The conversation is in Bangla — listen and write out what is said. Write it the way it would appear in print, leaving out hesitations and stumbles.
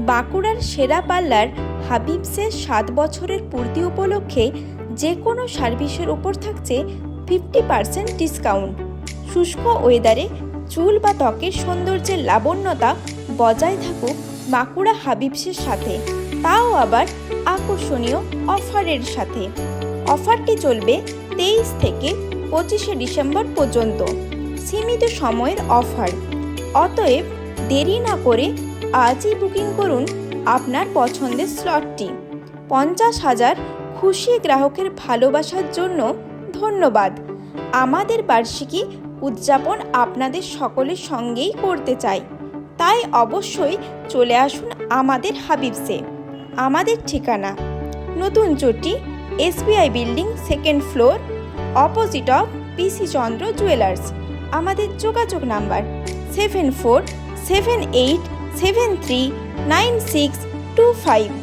বাঁকুড়ার সেরা পার্লার হাবিবসের 7 বছরের পূর্তি উপলক্ষে যে কোনো সার্ভিসের উপর থাকছে 50% ডিসকাউন্ট। শুষ্ক ওয়েদারে চুল বা ত্বকের সৌন্দর্যের লাবণ্যতা বজায় থাকুক বাঁকুড়া হাবিবসের সাথে, তাও আবার আকর্ষণীয় অফারের সাথে। অফারটি চলবে 23 থেকে 25শে ডিসেম্বর পর্যন্ত, সীমিত সময়ের অফার। অতএব দেরি না করে আজই বুকিং করুন আপনার পছন্দের স্লটটি। 50,000 খুশি গ্রাহকের ভালোবাসার জন্য ধন্যবাদ। আমাদের বার্ষিকী উদযাপন আপনাদের সকলের সঙ্গেই করতে চাই, তাই অবশ্যই চলে আসুন আমাদের হাবিবসে। আমাদের ঠিকানা নতুন চটি, SBI building, 2nd floor, opposite of PC Chandra jewellers. আমাদের যোগাযোগ নাম্বার 7478739625।